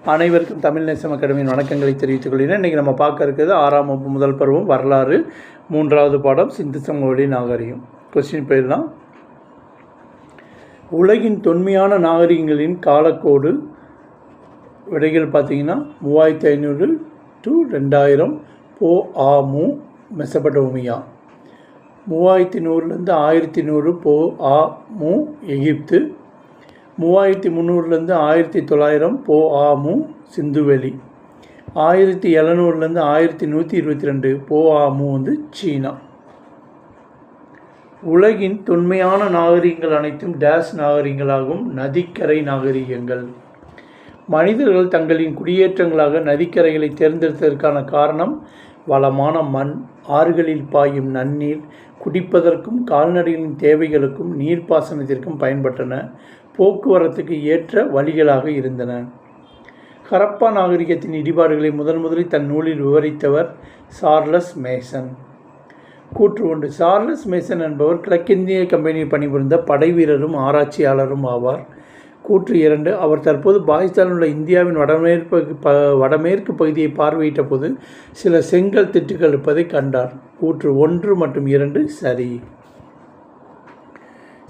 அனைவருக்கும் தமிழ் நேசம் அகாடமியின் வணக்கங்களை தெரிவித்துக் கொள்கிறேன். இன்றைக்கி நம்ம பார்க்க இருக்கிறது 6ஆம் வகுப்பு முதல் பருவம் வரலாறு 3வது பாடம் சிந்து சமவெளி நாகரிகம். கொஸ்டின் பேர்லாம் உலகின் தொன்மையான நாகரிகங்களின் காலக்கோடு விடைகள் பார்த்தீங்கன்னா 3500 to 2000 போ ஆ மு மெசபடோமியா, 3100 1100 போ ஆ மு எகிப்து, 3300 1900 போ ஆ மு சிந்துவெளி, 1700 1122 போ ஆ மு சீனா. உலகின் தொன்மையான நாகரிகங்கள் அனைத்தும் டேஸ் நாகரிகங்களாகும். நதிக்கரை நாகரிகங்கள். மனிதர்கள் தங்களின் குடியேற்றங்களாக நதிக்கரைகளை தேர்ந்தெடுத்ததற்கான காரணம் வளமான மண், ஆறுகளில் பாயும் நன்னீர், குடிப்பதற்கும் கால்நடைகளின் தேவைகளுக்கும் நீர்ப்பாசனத்திற்கும் பயன்பட்டன, போக்குவரத்துக்கு ஏற்ற வழிகளாக இருந்தன. ஹரப்பா நாகரிகத்தின் இடிபாடுகளை முதலில் தன் நூலில் விவரித்தவர் சார்லஸ் மேசன். கூற்று 1. சார்லஸ் மேசன் என்பவர் கிழக்கிந்திய கம்பெனியில் பணிபுரிந்த படை வீரரும் ஆராய்ச்சியாளரும் ஆவார். கூற்று 2. அவர் தற்போது பாகிஸ்தானில் உள்ள இந்தியாவின் வடமேற்கு பகுதியை பார்வையிட்ட போது சில செங்கல் திட்டுகள் இருப்பதை கண்டார். கூற்று 1 மற்றும் 2 சரி.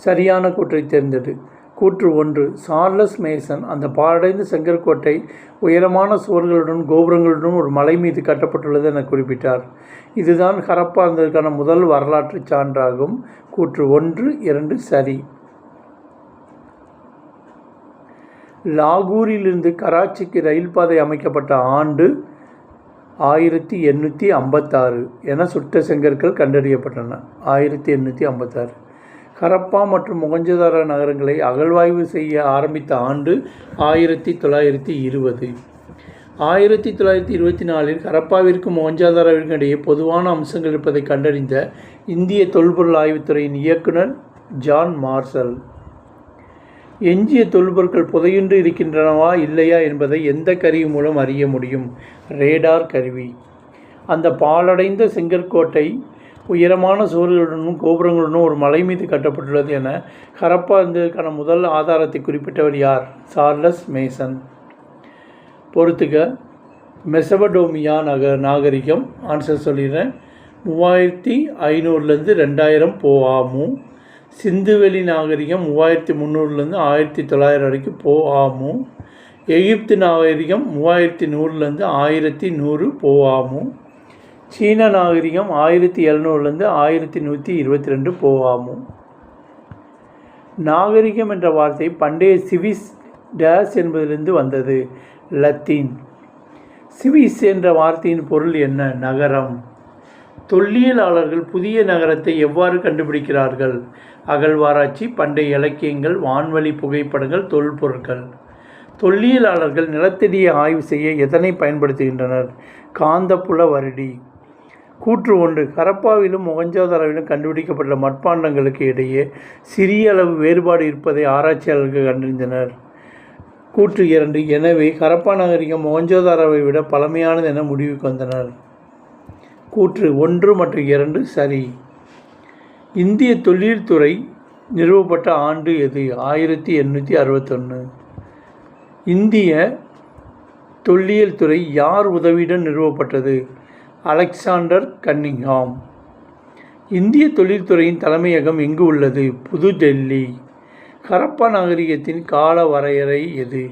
சரியான கூற்றை தேர்ந்தெடு. கூற்று 1. சார்லஸ் மேசன் அந்த பாழடைந்த செங்கற்கோட்டை உயரமான சுவர்களுடன் கோபுரங்களுடன் ஒரு மலை மீது கட்டப்பட்டுள்ளது என குறிப்பிட்டார். இதுதான் ஹரப்பா இருந்ததற்கான முதல் வரலாற்று சான்றாகும். கூற்று 1, 2 சரி. லாகூரிலிருந்து கராச்சிக்கு ரயில் பாதை அமைக்கப்பட்ட ஆண்டு 1856 என சுட்ட செங்கற்கள் கண்டறியப்பட்டன. 1856. ஹரப்பா மற்றும் மொகஞ்சதாரோ நகரங்களை அகழ்வாய்வு செய்ய ஆரம்பித்த ஆண்டு 1920. 1924 ஹரப்பாவிற்கும் மொகஞ்சதாரோவிற்கும் இடையே பொதுவான அம்சங்கள் இருப்பதை கண்டறிந்த இந்திய தொல்பொருள் ஆய்வுத்துறையின் இயக்குனர் ஜான் மார்ஷல். எஞ்சிய தொல்பொருட்கள் புதையுண்டு இருக்கின்றனவா இல்லையா என்பதை எந்த கருவி மூலம் அறிய முடியும்? ரேடார் கருவி. அந்த பாழடைந்த செங்கற்கோட்டை உயரமான சுவர்களுடனும் கோபுரங்களுடனும் ஒரு மலை மீது கட்டப்பட்டுள்ளது என ஹரப்பா இருந்ததற்கான முதல் ஆதாரத்தை குறிப்பிட்டவர் யார்? Charles Mason. பொறுத்துக. மெசபடோமியா நாகரிகம். ஆன்சர் சொல்லிடுறேன். 3500 2000 போ ஆ மு. சிந்துவெளி நாகரிகம் 3300 1900 வரைக்கும் போ ஆ மு. எகிப்து நாகரிகம் 3100 1100 போ ஆ மு. சீன நாகரிகம் 1700 1122 போ ஆ மு. நாகரிகம் என்ற வார்த்தை பண்டைய சிவிஸ் டேஸ் என்பதிலிருந்து வந்தது. லத்தீன். சிவிஸ் என்ற வார்த்தையின் பொருள் என்ன? நகரம். தொல்லியலாளர்கள் புதிய நகரத்தை எவ்வாறு கண்டுபிடிக்கிறார்கள்? அகழ்வாராய்ச்சி, பண்டைய இலக்கியங்கள், வான்வழி புகைப்படங்கள், தொல்பொருட்கள். தொல்லியலாளர்கள் நிலத்தடியை ஆய்வு செய்ய எதனை பயன்படுத்துகின்றனர்? காந்தப்புல வருடி. கூற்று 1. ஹரப்பாவிலும் மொகஞ்சதாரோவிலும் கண்டுபிடிக்கப்பட்ட மட்பாண்டங்களுக்கு இடையே சிறிய அளவு வேறுபாடு இருப்பதை ஆராய்ச்சியாளர்கள் கண்டறிந்தனர். கூற்று 2. எனவே ஹரப்பா நாகரிகம் மொகஞ்சதாரோவை விட பழமையானது என முடிவுக்கு வந்தனர். கூற்று 1 மற்றும் 2 சரி. இந்திய தொழில்துறை நிறுவப்பட்ட ஆண்டு எது? 1861. இந்திய தொல்லியல் துறை யார் உதவியுடன் நிறுவப்பட்டது? Alexander Cunningham. இந்திய தொழில்துறையின் தலைமையகம் எங்கு உள்ளது? புதுடெல்லி. ஹரப்பா நாகரிகத்தின் கால வரையறை எது?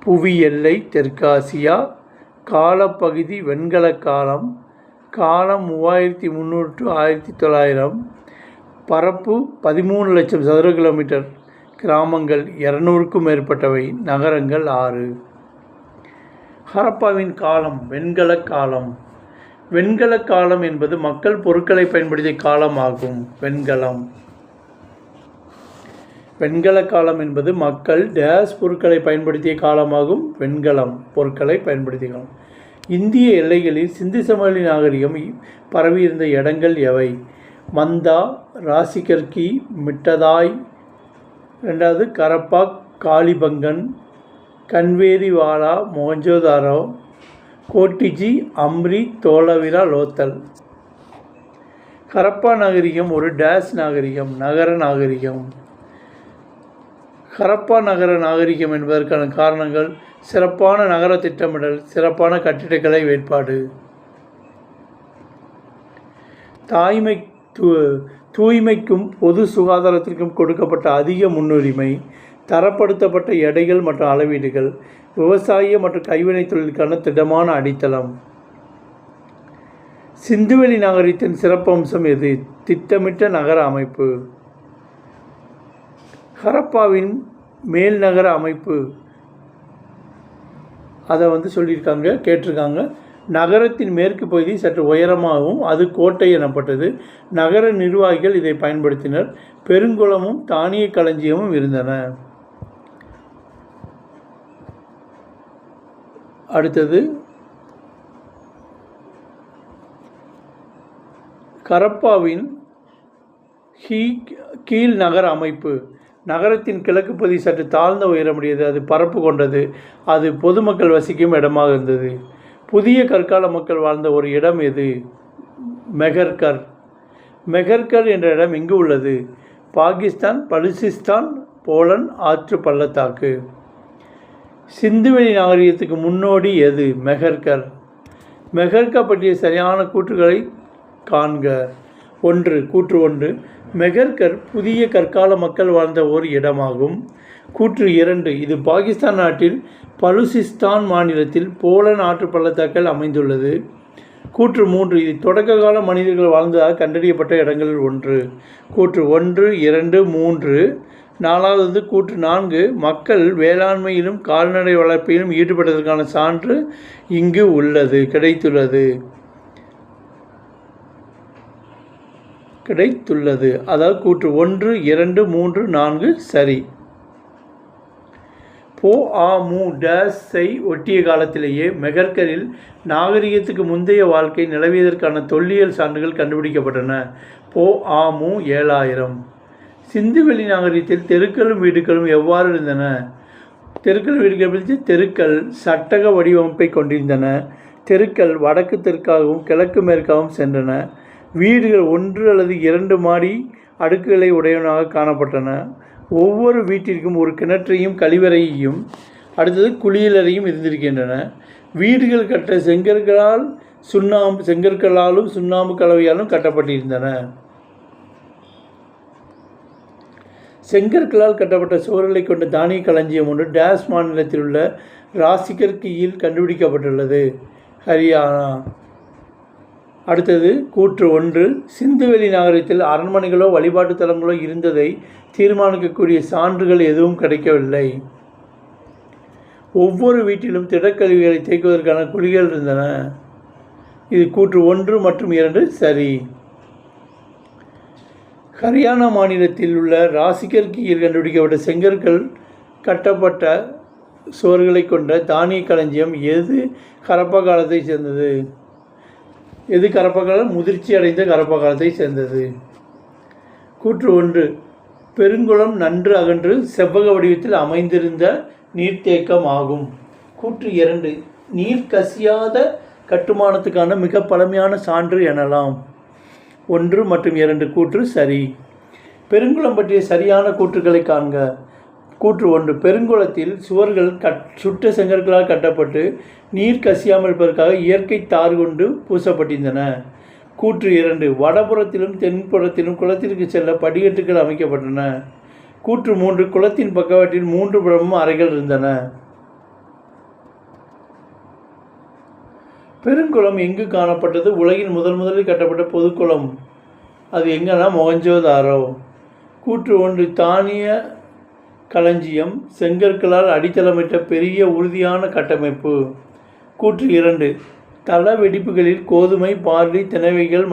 புவி எல்லை தெற்காசியா. காலப்பகுதி வெண்கல காலம். காலம் 3300 to 1900. பரப்பு 13 லட்சம் சதுர கிலோமீட்டர். கிராமங்கள் 200க்கும் மேற்பட்டவை. நகரங்கள் 6. ஹரப்பாவின் காலம் வெண்கல காலம். வெண்கல காலம் என்பது மக்கள் பொருட்களை பயன்படுத்திய காலம் ஆகும். வெண்கல காலம் என்பது மக்கள் டேஸ் பொருட்களை பயன்படுத்திய காலமாகும். வெண்கலம் பொருட்களை பயன்படுத்திய காலம். இந்திய எல்லைகளில் சிந்து சமவெளி நாகரிகம் பரவியிருந்த இடங்கள் எவை? மந்தா, ராசிகர்கி, மிட்டதாய், 2வது கரப்பாக், காளிபங்கன், கன்வேரிவாலா, மொகஞ்சதாரோ, கோட்டிஜி, அம்ரி, தோலவிரா, லோத்தல். ஹரப்பா நாகரிகம் ஒரு டேஸ் நாகரிகம். நகர நாகரிகம். ஹரப்பா நகர நாகரிகம் என்பதற்கான காரணங்கள் சிறப்பான நகர திட்டமிடல், சிறப்பான கட்டிடக்கலை வேட்பாடு. தூய்மைக்கும் பொது சுகாதாரத்திற்கும் கொடுக்கப்பட்ட அதிக முன்னுரிமை, தரப்படுத்தப்பட்ட எடைகள் மற்றும் அளவீடுகள், விவசாய மற்றும் கைவினைத் தொழிலுக்கான திடமான அடித்தளம். சிந்துவெளி நாகரிகத்தின் சிறப்பம்சம் எது? திட்டமிட்ட நகர அமைப்பு. ஹரப்பாவின் மேல் நகர அமைப்பு அதை சொல்லியிருக்காங்க, கேட்டிருக்காங்க. நகரத்தின் மேற்கு பகுதி சற்று உயரமாகவும் அது கோட்டை எனப்பட்டது. நகர நிர்வாகிகள் இதை பயன்படுத்தினர். பெருங்குளமும் தானிய களஞ்சியமும் இருந்தன. அடுத்தது ஹரப்பாவின் கீழ் நகர அமைப்பு. நகரத்தின் கிழக்கு பகுதி சற்று தாழ்ந்த உயரமுடையது. அது பரப்பு கொண்டது. அது பொதுமக்கள் வசிக்கும் இடமாக இருந்தது. புதிய கற்கால மக்கள் வாழ்ந்த ஒரு இடம் எது? மெஹர்கர். மெஹர்கர் என்ற இடம் இங்கு உள்ளது. பாகிஸ்தான், பலுசிஸ்தான், போலந்து ஆற்று பள்ளத்தாக்கு. சிந்துவெளி நாகரிகத்துக்கு முன்னோடி எது? மெஹர்கர். மெஹர்கர் பற்றிய சரியான கூற்றுகளை காண்க. கூற்று 1, மெஹர்கர் புதிய கற்கால மக்கள் வாழ்ந்த ஒரு இடமாகும். கூற்று 2, இது பாகிஸ்தான் நாட்டில் பலுசிஸ்தான் மாநிலத்தில் போலந்து ஆற்று பள்ளத்தாக்கில் அமைந்துள்ளது. கூற்று 3, இது தொடக்க கால மனிதர்கள் வாழ்ந்ததாக கண்டறியப்பட்ட இடங்களில் ஒன்று. கூற்று 1, 2, 3. 4வது கூற்று 4, மக்கள் வேளாண்மையிலும் கால்நடை வளர்ப்பிலும் ஈடுபட்டதற்கான சான்று இங்கு உள்ளது, கிடைத்துள்ளது. அதாவது கூற்று 1, 2, 3, 4 சரி. டேஸை ஒட்டிய காலத்திலேயே மெஹர்கரில் நாகரிகத்துக்கு முந்தைய வாழ்க்கை நிலவியதற்கான தொல்லியல் சான்றுகள் கண்டுபிடிக்கப்பட்டன. 7000. சிந்துவெளி நாகரிகத்தில் தெருக்களும் வீடுகளும் எவ்வாறு இருந்தன? தெருக்கள் சட்டக வடிவமைப்பை கொண்டிருந்தன. தெருக்கள் வடக்கு தெற்காகவும் கிழக்கு மேற்காகவும் சென்றன. வீடுகள் 1 அல்லது 2 மாடி அடுக்குகளை உடையவனாக காணப்பட்டன. ஒவ்வொரு வீட்டிற்கும் ஒரு கிணற்றையும் கழிவறையையும் குளியலறையும் இருந்திருக்கின்றன. வீடுகள் கட்ட செங்கற்களாலும் சுண்ணாம்பு கலவையாலும் கட்டப்பட்டிருந்தன. செங்கற்களால் கட்டப்பட்ட சுவர்களை கொண்ட தானிய களஞ்சியம் ஒன்று டேஸ் மாநிலத்தில் உள்ள ராசிகர் கீயில் கண்டுபிடிக்கப்பட்டுள்ளது, ஹரியானா. அடுத்தது கூற்று 1, சிந்துவெளி நாகரிகத்தில் அரண்மனைகளோ வழிபாட்டு தலங்களோ இருந்ததை தீர்மானிக்கக்கூடிய சான்றுகள் எதுவும் கிடைக்கவில்லை. ஒவ்வொரு வீட்டிலும் திடக்கழிவுகளை தேக்குவதற்கான குழிகள் இருந்தன. இது கூற்று 1 மற்றும் 2 சரி. ஹரியானா மாநிலத்தில் உள்ள ராசிகர் கீயில் கண்டுபிடிக்கப்பட்ட செங்கற்கள் கட்டப்பட்ட சுவர்களை கொண்ட தானிய களஞ்சியம் எது ஹரப்பா காலத்தை சேர்ந்தது? ஹரப்பா காலம் முதிர்ச்சி அடைந்த ஹரப்பா காலத்தை சேர்ந்தது. கூற்று 1, பெருங்குளம் நன்று அகன்று செவ்வக வடிவத்தில் அமைந்திருந்த நீர்த்தேக்கம் ஆகும். கூற்று 2, நீர் கசியாத கட்டுமானத்துக்கான மிக பழமையான சான்று எனலாம். 1 மற்றும் 2 கூற்று சரி. பெருங்குளம் பற்றிய சரியான கூற்றுக்களை காண்க. கூற்று 1, பெருங்குளத்தில் சுவர்கள் சுட்ட செங்கற்களால் கட்டப்பட்டு நீர் கசியாமல் இருப்பதற்காக இயற்கை தார் கொண்டு பூசப்பட்டிருந்தன. கூற்று 2, வடபுறத்திலும் தென்புறத்திலும் குளத்திற்கு செல்ல படிக்கட்டுகள் அமைக்கப்பட்டன. கூற்று 3, குளத்தின் பக்கவாட்டில் 3 புறமும் அறைகள் இருந்தன. பெருங்குளம் எங்கு காணப்பட்டது? உலகின் முதலில் கட்டப்பட்ட பொதுக்குளம் அது எங்கன்னா மொஹஞ்சதாரோ. கூற்று 1, தானிய களஞ்சியம் செங்கற்களால் அடித்தளமிட்ட பெரிய உறுதியான கட்டமைப்பு. கூற்று 2, தள வெடிப்புகளில் கோதுமை, பார்லி, திணைவைகள்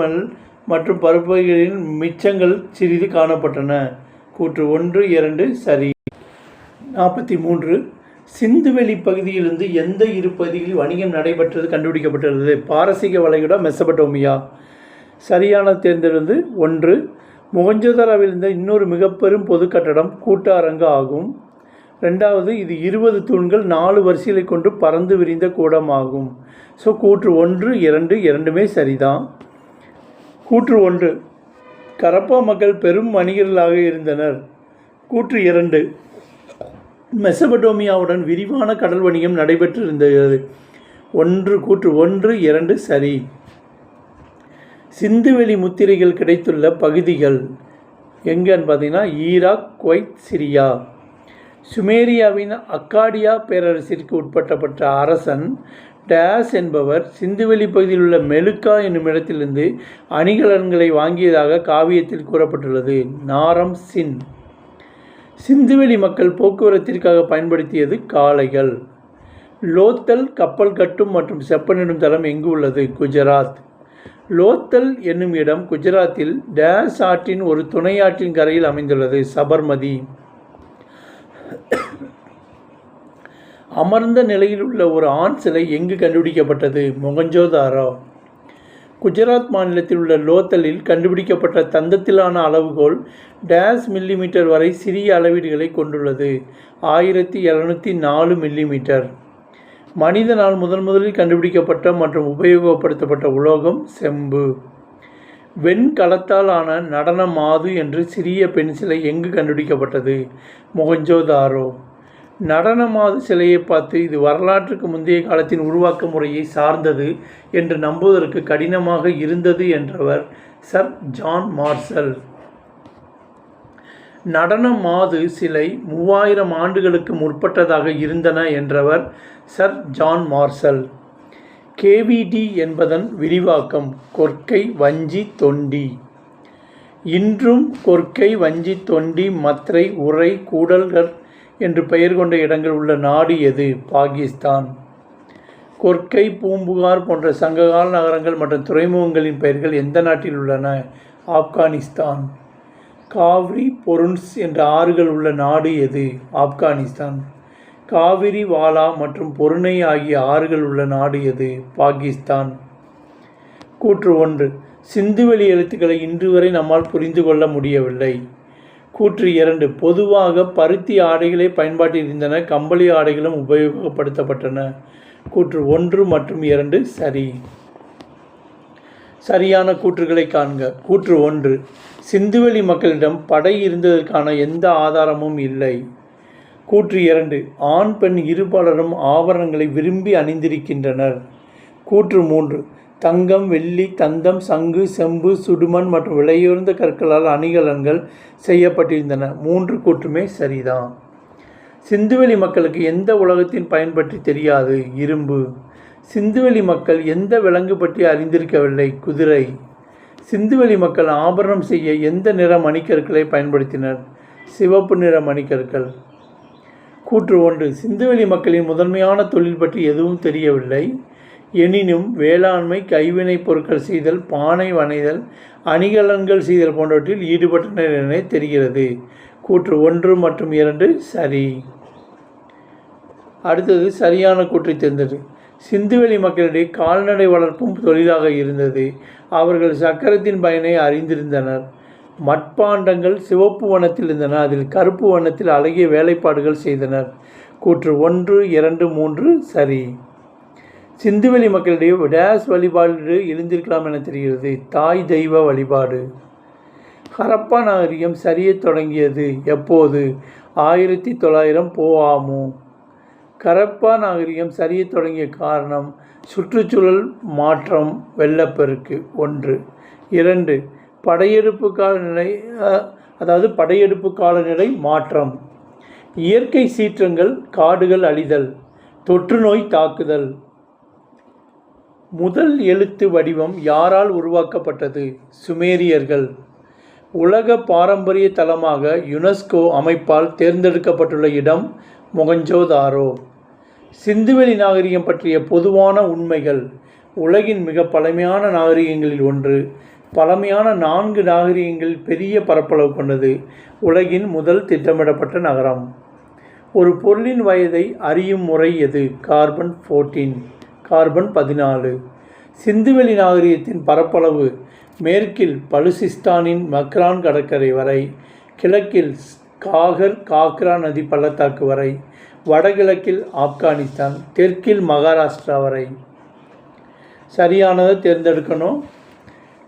மற்றும் பருப்புகளின் மிச்சங்கள் சிறிது காணப்பட்டன. கூற்று 1, 2 சரி. 43, சிந்துவெளி பகுதியிலிருந்து எந்த இரு பகுதிகளில் வணிகம் நடைபெற்றது கண்டுபிடிக்கப்பட்டுள்ளது? பாரசீக வளைகுடா, மெசபடோமியா. சரியான தேர்ந்தெடுத்து 1, மொஹஞ்சதாரோவில் இருந்த இன்னொரு மிக பெரும் பொது கட்டடம் கூட்டாரங்கு ஆகும். 2வது, இது 20 தூண்கள் 4 வரிசைகளை கொண்டு பறந்து விரிந்த கூடம் ஆகும். ஸோ கூற்று 1, 2 இரண்டுமே சரிதான். கூற்று 1, ஹரப்பா மக்கள் பெரும் வணிகர்களாக இருந்தனர். கூற்று 2, மெசபடோமியாவுடன் விரிவான கடல் வணிகம் நடைபெற்றிருந்தது. கூற்று 1, 2 சரி. சிந்துவெளி முத்திரைகள் கிடைத்துள்ள பகுதிகள் எங்கன்னு பார்த்தீங்கன்னா ஈராக், குவைத், சிரியா. சுமேரியாவின் அக்காடியா பேரரசிற்கு உட்பட்டப்பட்ட அரசன் டேஸ் என்பவர் சிந்துவெளி பகுதியில் உள்ள மெலுக்கா என்னும் இடத்திலிருந்து அணிகலன்களை வாங்கியதாக காவியத்தில் கூறப்பட்டுள்ளது. நாரம் சின். சிந்துவெளி மக்கள் போக்குவரத்திற்காக பயன்படுத்தியது காளைகள். லோத்தல் கப்பல் கட்டும் மற்றும் செப்பனிடும் தளம் எங்கு உள்ளது? குஜராத். லோத்தல் என்னும் இடம் குஜராத்தில் டேஸ் ஆற்றின் ஒரு துணை ஆற்றின் கரையில் அமைந்துள்ளது. சபர்மதி. அமர்ந்த நிலையில் உள்ள ஒரு ஆண் சிலை எங்கு கண்டுபிடிக்கப்பட்டது? மொகஞ்சோதாரோ. குஜராத் மாநிலத்தில் உள்ள லோத்தலில் கண்டுபிடிக்கப்பட்ட தந்தத்திலான அளவுகோல் டேஸ் மில்லிமீட்டர் வரை சிறிய அளவீடுகளை கொண்டுள்ளது. 1704 மில்லிமீட்டர். மனிதனால் முதலில் கண்டுபிடிக்கப்பட்ட மற்றும் உபயோகப்படுத்தப்பட்ட உலோகம் செம்பு. வெண்கலத்தால் ஆன நடன மாது என்று சிறிய பெண் சிலை எங்கு கண்டுபிடிக்கப்பட்டது? மொகஞ்சோதாரோ. நடனமாது சிலையை பார்த்து இது வரலாற்றுக்கு முந்தைய காலத்தின் உருவாக்க முறையை சார்ந்தது என்று நம்புவதற்கு கடினமாக இருந்தது என்றவர் சர் ஜான் மார்ஷல். நடனமாது சிலை 3000 ஆண்டுகளுக்கு முற்பட்டதாக இருந்தன என்றவர் சர் ஜான் மார்ஷல். கேவிடி என்பதன் விரிவாக்கம் கொற்கை வஞ்சி தொண்டி. இன்றும் கொற்கை வஞ்சி தொண்டி மத்ரை உறை கூடல்கர் என்று பெயர் கொண்ட இடங்கள் உள்ள நாடு எது? பாகிஸ்தான். கொற்கை, பூம்புகார் போன்ற சங்ககால நகரங்கள் மற்றும் துறைமுகங்களின் பெயர்கள் எந்த நாட்டில் உள்ளன? ஆப்கானிஸ்தான். காவிரி, பொருன்ஸ் என்ற ஆறுகள் உள்ள நாடு எது? ஆப்கானிஸ்தான். காவிரி, வாலா மற்றும் பொருணை ஆகிய ஆறுகள் உள்ள நாடு எது? பாகிஸ்தான். கூற்று 1. சிந்துவெளி எழுத்துக்களை இன்று வரை நம்மால் புரிந்து கொள்ள முடியவில்லை. கூற்று 2. பொதுவாக பருத்தி ஆடைகளே பயன்பாட்டில் இருந்தன, கம்பளி ஆடைகளும் உபயோகப்படுத்தப்பட்டன. கூற்று 1 மற்றும் 2 சரி. சரியான கூற்றுகளை காண்க. கூற்று 1. சிந்துவெளி மக்களிடம் படை இருந்ததற்கான எந்த ஆதாரமும் இல்லை. கூற்று 2. ஆண் பெண் இருபாலரும் ஆபரணங்களை விரும்பி அணிந்திருக்கின்றனர். கூற்று 3. தங்கம், வெள்ளி, தந்தம், சங்கு, செம்பு, சுடுமண் மற்றும் விலையுயர்ந்த கற்களால் அணிகலன்கள் செய்யப்பட்டிருந்தன. 3 கூற்றுமே சரிதான். சிந்துவெளி மக்களுக்கு எந்த உலகத்தின் பயன் பற்றி தெரியாது? இரும்பு. சிந்துவெளி மக்கள் எந்த விலங்கு பற்றி அறிந்திருக்கவில்லை? குதிரை. சிந்துவெளி மக்கள் ஆபரணம் செய்ய எந்த நிற மணிக்கற்களை பயன்படுத்தினர்? சிவப்பு நிற மணிக்கற்கள். கூற்று 1. சிந்துவெளி மக்களின் முதன்மையான தொழில் பற்றி எதுவும் தெரியவில்லை. எனினும் வேளாண்மை, கைவினைப் பொருட்கள் செய்தல், பானை வனைதல், அணிகலன்கள் செய்தல் போன்றவற்றில் ஈடுபட்டனர் என தெரிகிறது. கூற்று 1 மற்றும் 2 சரி. அடுத்தது சரியான கூற்றை தேர்ந்தெடு. சிந்துவெளி மக்களிடையே கால்நடை வளர்ப்பும் தொழிலாக இருந்தது. அவர்கள் சக்கரத்தின் பயனை அறிந்திருந்தனர். மட்பாண்டங்கள் சிவப்பு வண்ணத்தில் இருந்தன, அதில் கருப்பு வண்ணத்தில் அழகிய வேலைப்பாடுகள் செய்தனர். கூற்று 1, 2, 3 சரி. சிந்துவெளி மக்களிடையே டேஸ் வழிபாடு எழுந்திருக்கலாம் என தெரிகிறது. தாய் தெய்வ வழிபாடு. ஹரப்பா நாகரிகம் சரியத் தொடங்கியது எப்போது? 1900 போஆமு. ஹரப்பா நாகரிகம் சரியத் தொடங்கிய காரணம் சுற்றுச்சூழல் மாற்றம், வெள்ளப்பெருக்கு. 1. 2. படையெடுப்பு காலநிலை, படையெடுப்பு காலநிலை மாற்றம், இயற்கை சீற்றங்கள், காடுகள் அழிதல், தொற்று நோய் தாக்குதல். முதல் எழுத்து வடிவம் யாரால் உருவாக்கப்பட்டது? சுமேரியர்கள். உலக பாரம்பரிய தலமாக யுனெஸ்கோ அமைப்பால் தேர்ந்தெடுக்கப்பட்டுள்ள இடம் மொகஞ்சோதாரோ. சிந்துவெளி நாகரிகம் பற்றிய பொதுவான உண்மைகள். உலகின் மிக பழமையான நாகரிகங்களில் ஒன்று. பழமையான 4 நாகரிகங்களில் பெரிய பரப்பளவு கொண்டது. உலகின் முதல் திட்டமிடப்பட்ட நகரம். ஒரு பொருளின் வயதை அறியும் முறை எது? கார்பன் 14. சிந்துவெளி நாகரிகத்தின் பரப்பளவு மேற்கில் பலுசிஸ்தானின் மக்ரான் கடற்கரை வரை, கிழக்கில் காக்ரா நதி பள்ளத்தாக்கு வரை, வடகிழக்கில் ஆப்கானிஸ்தான், தெற்கில் மகாராஷ்டிரா வரை. சரியானதை தேர்ந்தெடுக்கணும்.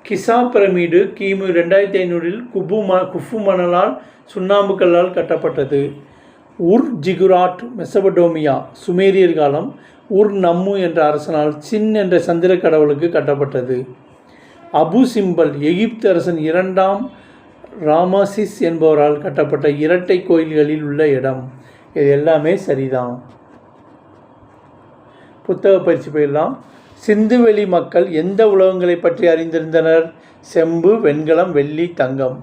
கிசா பிரமிடு கிமு 2500 குஃபு மணலால் சுண்ணாம்பு கல்லால் கட்டப்பட்டது. உர் ஜிகுராட் மெசபடோமியா சுமேரியர் காலம் உர் நம்மு என்ற அரசனால் சின் என்ற சந்திர கடவுளுக்கு கட்டப்பட்டது. அபு சிம்பல் எகிப்து அரசன் 2ஆம் ராமசிஸ் என்பவரால் கட்டப்பட்ட இரட்டை கோயில்களில் உள்ள இடம். இது எல்லாமே சரிதான். புத்தக பயிற்சி போயிடலாம். சிந்துவெளி மக்கள் எந்த உலோகங்களை பற்றி அறிந்திருந்தனர்? செம்பு, வெண்கலம், வெள்ளி, தங்கம்.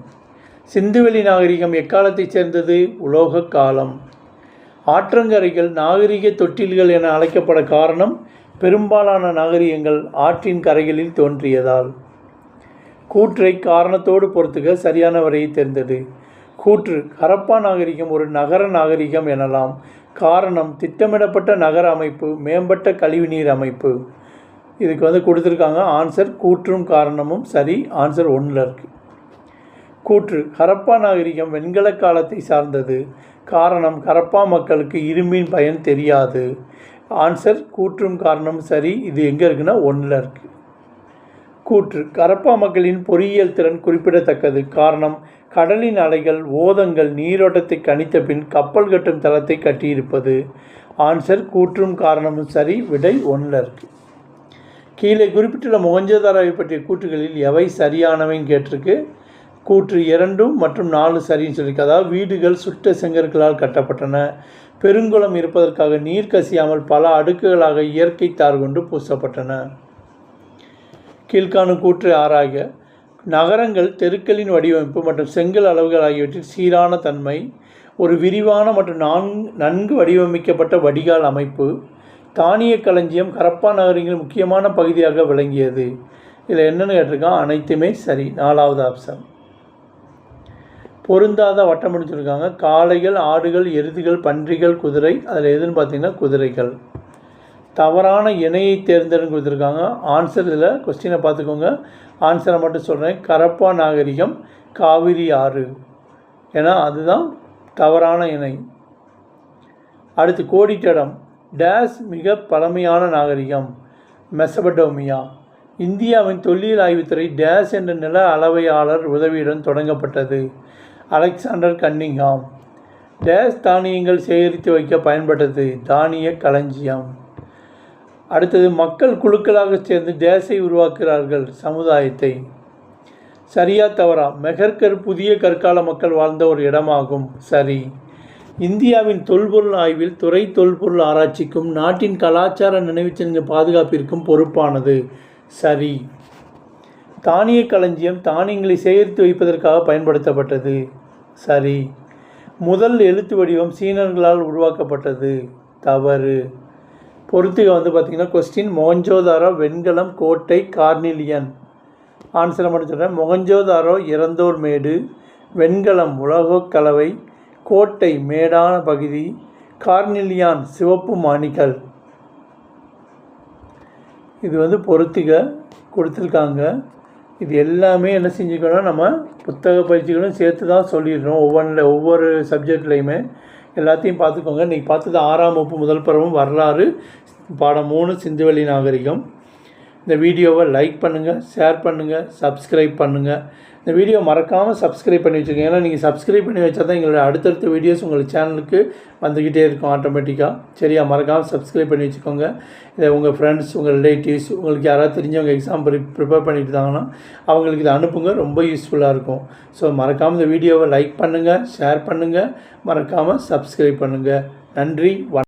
சிந்துவெளி நாகரிகம் எக்காலத்தைச் சேர்ந்தது? உலோக காலம். ஆற்றங்கரைகள் நாகரிக தொட்டில்கள் என அழைக்கப்பட காரணம் பெரும்பாலான நாகரிகங்கள் ஆற்றின் கரைகளில் தோன்றியதால். கூற்றை காரணத்தோடு பொறுத்துக, சரியான வரையை தேர்ந்தெடு. கூற்று: ஹரப்பா நாகரிகம் ஒரு நகர நாகரிகம் எனலாம். காரணம் திட்டமிடப்பட்ட நகர அமைப்பு, மேம்பட்ட கழிவுநீர் அமைப்பு. இதுக்கு கொடுத்துருக்காங்க ஆன்சர் கூற்றும் காரணமும் சரி. ஆன்சர் 1ல் இருக்குது. கூற்று: ஹரப்பா நாகரிகம் வெண்கல காலத்தை சார்ந்தது. காரணம் ஹரப்பா மக்களுக்கு இரும்பின் பயன் தெரியாது. ஆன்சர் கூற்றும் காரணம் சரி. இது எங்கே இருக்குன்னா 1ல் இருக்குது. கூற்று: ஹரப்பா மக்களின் பொறியியல் திறன் குறிப்பிடத்தக்கது. காரணம் கடலின் அலைகள் ஓதங்கள் நீரோட்டத்தை கணித்த பின் கப்பல் கட்டும் தளத்தை கட்டியிருப்பது. ஆன்சர் கூற்றும் காரணமும் சரி. விடை 1ல் இருக்குது. கீழே குறிப்பிட்டுள்ள மொஹஞ்சதாரோவை பற்றிய கூற்றுகளில் எவை சரியானவைன்னு கேட்டிருக்கு. கூற்று 2 மற்றும் 4 சரின்னு சொல்லியிருக்கு. அதாவது வீடுகள் சுட்ட செங்கற்களால் கட்டப்பட்டன. பெருங்குளம் இருப்பதற்காக நீர் கசியாமல் பல அடுக்குகளாக இயற்கை தார் கொண்டு பூசப்பட்டன. கீழ்காணும் கூற்றை ஆராய்க. நகரங்கள் தெருக்களின் வடிவமைப்பு மற்றும் செங்கல் அளவுகள் ஆகியவற்றில் சீரான தன்மை, ஒரு விரிவான மற்றும் நன்கு வடிவமைக்கப்பட்ட வடிகால் அமைப்பு, தானிய களஞ்சியம் ஹரப்பா நகரங்களின் முக்கியமான பகுதியாக விளங்கியது. இதில் என்னென்னு கேட்டிருக்கான்? அனைத்துமே சரி. 4வது ஆப்ஷன். பொருந்தாத வட்டம் சொல்லியிருக்காங்க. காளைகள், ஆடுகள், எருதுகள், பன்றிகள், குதிரை. அதில் எதுன்னு பார்த்தீங்கன்னா குதிரைகள். தவறான இணையை தேர்ந்தெடுன்னு கொடுத்துருக்காங்க. ஆன்சர் இதில் கொஸ்டினை பார்த்துக்கோங்க. ஆன்சரை மட்டும் சொல்கிறேன். ஹரப்பா நாகரிகம் காவிரி ஆறு, ஏன்னா அதுதான் தவறான இணை. அடுத்து கோடிட்டடம். டேஸ் மிக பழமையான நாகரிகம்? மெசபடோமியா. இந்தியாவின் தொல்லியல் ஆய்வுத்துறை டேஸ் என்ற நில அளவையாளர் உதவியுடன் தொடங்கப்பட்டது? Alexander Cunningham. டேஸ் தானியங்கள் சேகரித்து வைக்க பயன்பட்டது? தானிய களஞ்சியம். அடுத்தது மக்கள் குழுக்களாக சேர்ந்து டேஸை உருவாக்குகிறார்கள்? சமுதாயத்தை. சரியா தவறா? மெஹர்கர் புதிய கற்கால மக்கள் வாழ்ந்த ஒரு இடமாகும். சரி. இந்தியாவின் தொல்பொருள் ஆய்வில் துறை தொல்பொருள் ஆராய்ச்சிக்கும் நாட்டின் கலாச்சார நினைவுச்சின்ன பாதுகாப்பிற்கும் பொறுப்பானது. சரி. தானிய களஞ்சியம் தானியங்களை சேகரித்து வைப்பதற்காக பயன்படுத்தப்பட்டது. சரி. முதல் எழுத்து வடிவம் சீனர்களால் உருவாக்கப்பட்டது. தவறு. பொறுத்துக பார்த்திங்கன்னா கொஸ்டின் மொஹஞ்சதாரோ வெண்கலம், கோட்டை, கார்னிலியன். ஆன்சரை மட்டும் சொல்கிறேன். மொஹஞ்சதாரோ இறந்தோர் மேடு, வெண்கலம் உலோகக் கலவை, கோட்டை மேடான பகுதி, கார்னிலியான் சிவப்பு மாணிக்கல். இது பொறுத்துக கொடுத்துருக்காங்க. இது எல்லாமே என்ன செஞ்சுக்கணும், நம்ம புத்தக பயிற்சிகளும் சேர்த்து தான் சொல்லிடுறோம். ஒவ்வொரு சப்ஜெக்ட்லேயுமே எல்லாத்தையும் பார்த்துக்கோங்க. இன்றைக்கி பார்த்தது 6ஆம் வகுப்பு முதல் பருவம் வரலாறு பாடம் 3 சிந்துவெளி நாகரிகம். இந்த வீடியோவை லைக் பண்ணுங்கள், ஷேர் பண்ணுங்கள், சப்ஸ்கிரைப் பண்ணுங்கள். இந்த வீடியோ மறக்காமல் சப்ஸ்கிரைப் பண்ணி வச்சுக்கோங்க. ஏன்னா நீங்கள் சப்ஸ்கிரைப் பண்ணி வச்சா தான் எங்களோட அடுத்தடுத்த வீடியோஸ் உங்கள் சேனலுக்கு வந்துக்கிட்டே இருக்கும் ஆட்டோமேட்டிக்காக. சரியா? மறக்காமல் சப்ஸ்கிரைப் பண்ணி வச்சுக்கோங்க. இதை உங்கள் ஃப்ரெண்ட்ஸ், உங்கள் ரிலேட்டிவ்ஸ், உங்களுக்கு யாராவது தெரிஞ்சவங்க எக்ஸாம் ப்ரிப்பேர் பண்ணிட்டு இருந்தாங்கன்னா அவங்களுக்கு இதை அனுப்புங்க. ரொம்ப யூஸ்ஃபுல்லாக இருக்கும். ஸோ மறக்காமல் இந்த வீடியோவை லைக் பண்ணுங்கள், ஷேர் பண்ணுங்கள், மறக்காமல் சப்ஸ்கிரைப் பண்ணுங்கள். நன்றி.